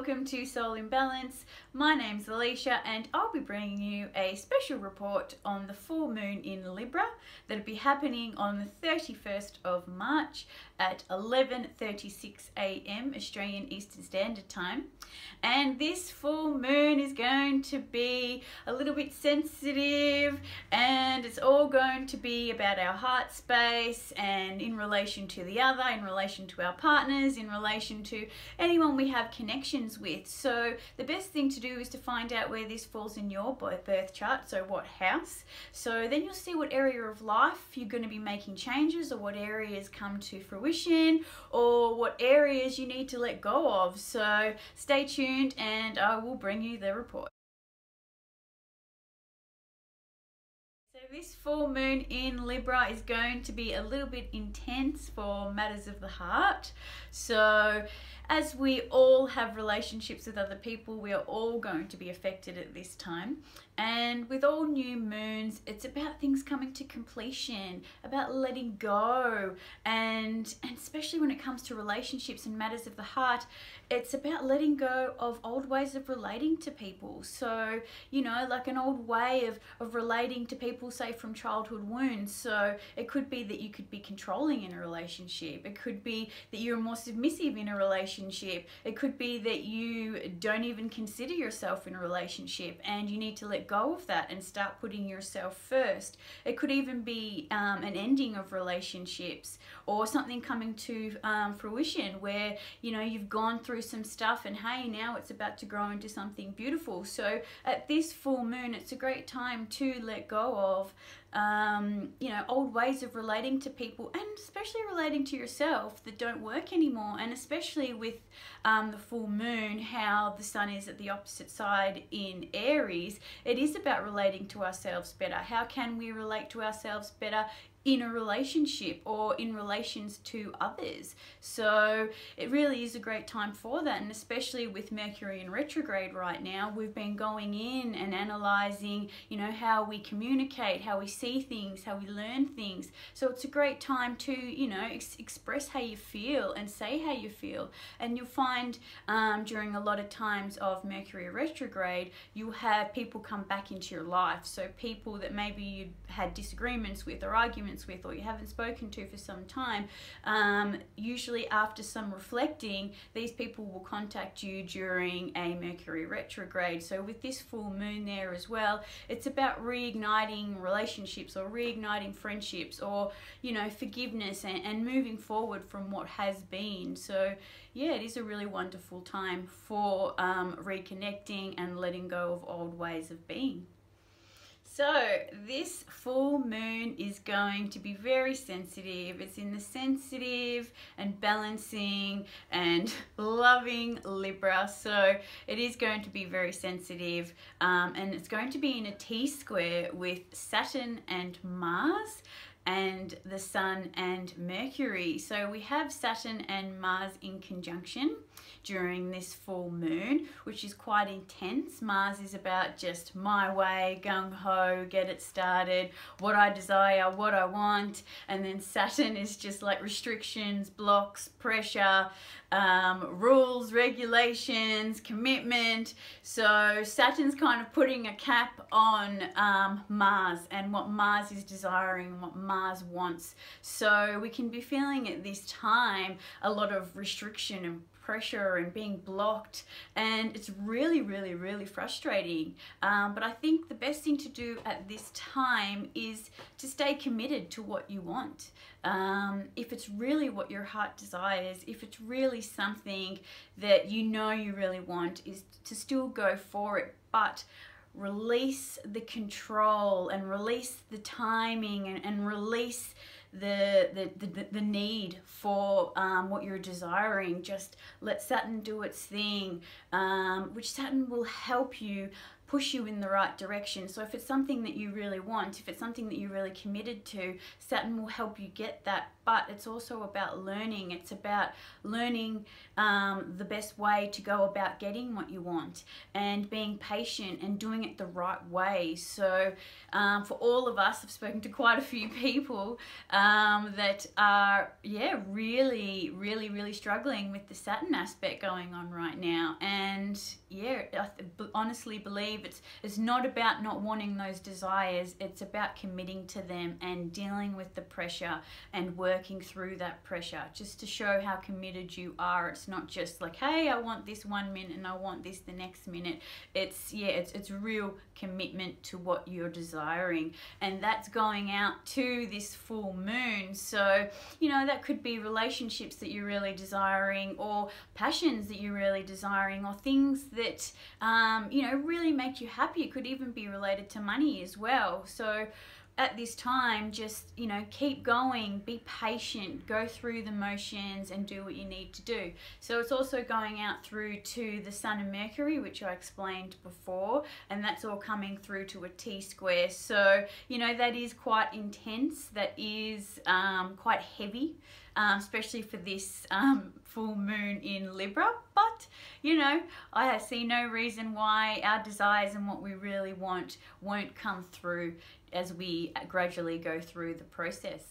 welcome to Soul in Balance. My name's Alicia and I'll be bringing you a special report on the full moon in Libra that'll be happening on the 31st of March at 11:36 a.m. Australian Eastern Standard Time. And this full moon is going to be a little bit sensitive, and it's all going to be about our heart space and in relation to the other, in relation to our partners, in relation to anyone we have connections with. So the best thing to do is to find out where this falls in your birth chart, so what house. So then you'll see what area of life you're going to be making changes, or what areas come to fruition, or what areas you need to let go of. So stay tuned and I will bring you the report. So this full moon in Libra is going to be a little bit intense for matters of the heart. So as we all have relationships with other people, we are all going to be affected at this time. And with all new moons, it's about things coming to completion, about letting go, and especially when it comes to relationships and matters of the heart, it's about letting go of old ways of relating to people. So, you know, like an old way of relating to people, say from childhood wounds. So it could be that you could be controlling in a relationship. It could be that you're more submissive in a relationship. It could be that you don't even consider yourself in a relationship and you need to let go of that and start putting yourself first. It could even be an ending of relationships, or something coming to fruition where, you know, you've gone through some stuff and hey, now it's about to grow into something beautiful. So at this full moon, it's a great time to let go of you know, old ways of relating to people, and especially relating to yourself, that don't work anymore. And especially with the full moon, how the sun is at the opposite side in Aries, it is about relating to ourselves better. How can we relate to ourselves better in a relationship or in relations to others? So it really is a great time for that. And especially with Mercury in retrograde right now, we've been going in and analyzing, you know, how we communicate, how we see things, how we learn things. So it's a great time to, you know, express how you feel and say how you feel. And you'll find during a lot of times of Mercury retrograde, you have people come back into your life. So people that maybe you had disagreements with or arguments with, or you haven't spoken to for some time, usually after some reflecting, these people will contact you during a Mercury retrograde. So with this full moon there as well, it's about reigniting relationships or reigniting friendships, or, you know, forgiveness and moving forward from what has been. So yeah, it is a really wonderful time for reconnecting and letting go of old ways of being. So this full moon is going to be very sensitive. It's in the sensitive and balancing and loving Libra. So it is going to be very sensitive, and it's going to be in a T-square with Saturn and Mars and the Sun and Mercury. So we have Saturn and Mars in conjunction during this full moon, which is quite intense. Mars is about just my way, gung-ho, get it started, what I desire, what I want. And then Saturn is just like restrictions, blocks, pressure, rules, regulations, commitment. So Saturn's kind of putting a cap on Mars and what Mars is desiring, what Mars wants. So we can be feeling at this time a lot of restriction and pressure and being blocked, and it's really frustrating. But I think the best thing to do at this time is to stay committed to what you want. If it's really what your heart desires, if it's really something that you know you really want, is to still go for it, but release the control and release the timing and release the need for what you're desiring. Just let Saturn do its thing, which Saturn will help you push you in the right direction. So if it's something that you really want, if it's something that you're really committed to, Saturn will help you get that. But it's also about learning. It's about learning the best way to go about getting what you want, and being patient and doing it the right way. So for all of us, I've spoken to quite a few people that are really struggling with the Saturn aspect going on right now. And yeah, I honestly believe it's not about not wanting those desires, it's about committing to them and dealing with the pressure and working through that pressure, just to show how committed you are. It's not just like, hey, I want this 1 minute and I want this the next minute. It's real commitment to what you're desiring, and that's going out to this full moon. So that could be relationships that you're really desiring, or passions that you're really desiring, or things that really make you happy. It could even be related to money as well. So at this time, just keep going, be patient, go through the motions and do what you need to do. So it's also going out through to the Sun and Mercury, which I explained before, and that's all coming through to a T-square. So that is quite intense, that is quite heavy, especially for this full moon in Libra. But I see no reason why our desires and what we really want won't come through as we gradually go through the process.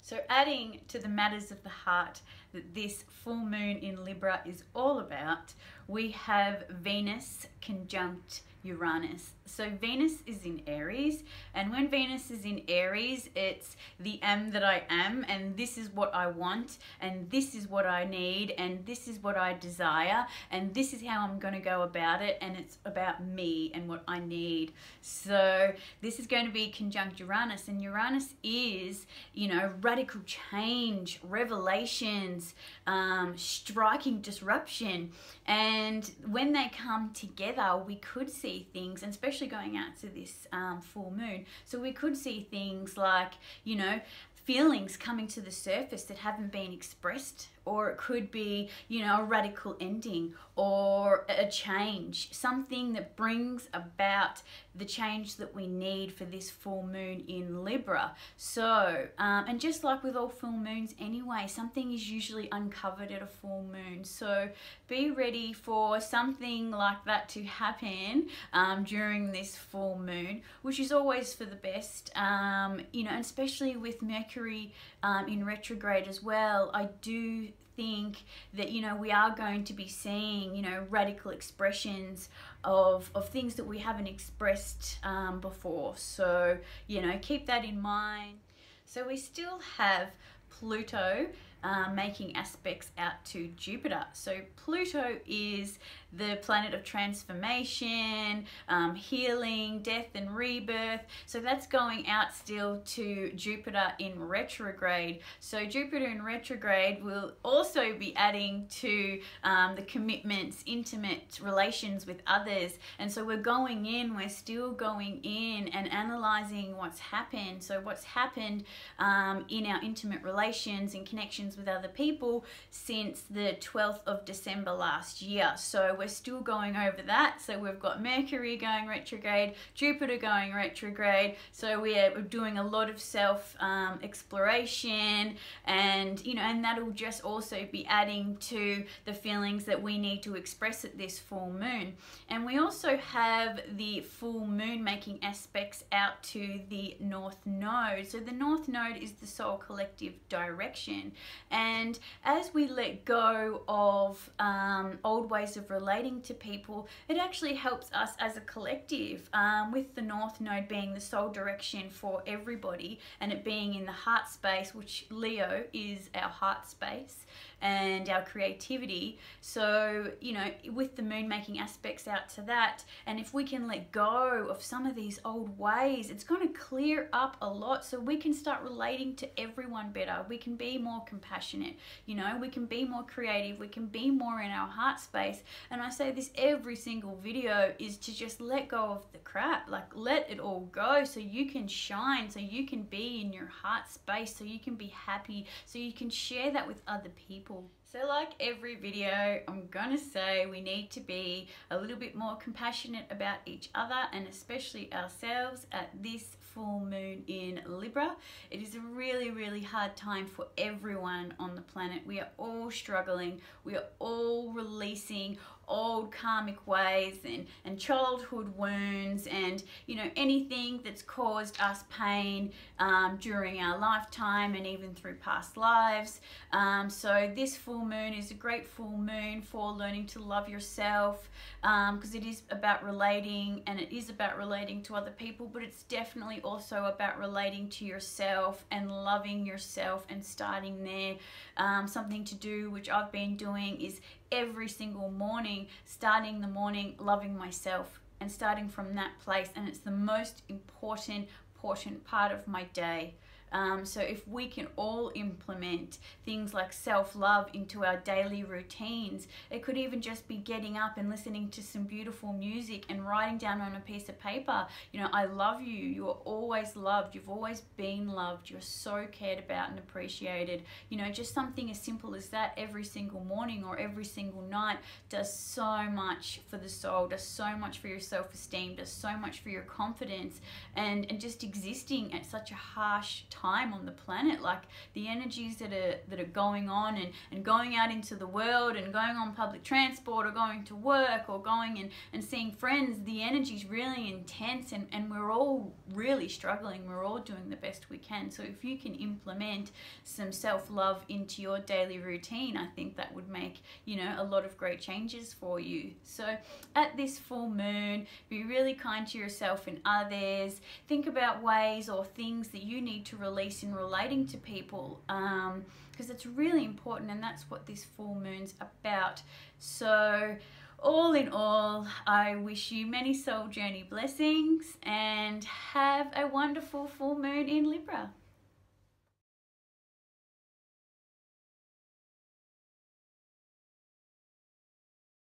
So adding to the matters of the heart that this full moon in Libra is all about, we have Venus conjunct Uranus. So Venus is in Aries, and when Venus is in Aries, it's the that I am, and this is what I want, and this is what I need, and this is what I desire, and this is how I'm going to go about it, and it's about me and what I need. So this is going to be conjunct Uranus, and Uranus is, radical change, revelations, striking disruption. And when they come together, we could see things, and especially going out to this full moon, so we could see things like feelings coming to the surface that haven't been expressed, or it could be a radical ending or a change, something that brings about the change that we need for this full moon in Libra. So and just like with all full moons anyway, something is usually uncovered at a full moon, so be ready for something like that to happen during this full moon, which is always for the best. And especially with Mercury in retrograde as well, I do think that we are going to be seeing radical expressions of things that we haven't expressed before. So keep that in mind. So we still have Pluto making aspects out to Jupiter. So Pluto is the planet of transformation, healing, death and rebirth. So that's going out still to Jupiter in retrograde. So Jupiter in retrograde will also be adding to the commitments, intimate relations with others. And so we're still going in and analyzing what's happened. So what's happened in our intimate relations and connections with other people since the 12th of December last year. So we're still going over that. So we've got Mercury going retrograde, Jupiter going retrograde. So we're doing a lot of self exploration, and and that'll just also be adding to the feelings that we need to express at this full moon. And we also have the full moon making aspects out to the North Node. So the North Node is the soul collective direction, and as we let go of old ways of relating to people, it actually helps us as a collective, with the North Node being the soul direction for everybody, and it being in the heart space, which Leo is our heart space and our creativity. So with the moon making aspects out to that, and if we can let go of some of these old ways, it's going to clear up a lot, so we can start relating to everyone better. We can be more compassionate, we can be more creative, we can be more in our heart space. And I say this every single video, is to just let go of the crap, like let it all go, so you can shine, so you can be in your heart space, so you can be happy, so you can share that with other people. So like every video, I'm gonna say we need to be a little bit more compassionate about each other and especially ourselves at this full moon in Libra. It is a really, really hard time for everyone on the planet. We are all struggling. We are all releasing old karmic ways and childhood wounds and, you know, anything that's caused us pain during our lifetime and even through past lives. So this full moon is a great full moon for learning to love yourself, because it is about relating, and it is about relating to other people, but it's definitely also about relating to yourself and loving yourself and starting there. Something to do, which I've been doing, is every single morning, starting the morning loving myself and starting from that place, and it's the most important part of my day. So if we can all implement things like self-love into our daily routines, it could even just be getting up and listening to some beautiful music and writing down on a piece of paper, you know, I love you, you are always loved, you've always been loved, you're so cared about and appreciated. You know, just something as simple as that every single morning or every single night does so much for the soul, does so much for your self-esteem, does so much for your confidence, and just existing at such a harsh time on the planet. Like the energies that are going on and going out into the world and going on public transport or going to work or going and seeing friends, the energy is really intense, and we're all really struggling. We're all doing the best we can. So if you can implement some self-love into your daily routine, I think that would make, you know, a lot of great changes for you. So at this full moon, be really kind to yourself and others. Think about ways or things that you need to release in relating to people, because it's really important, and that's what this full moon's about. So all in all, I wish you many soul journey blessings and have a wonderful full moon in Libra.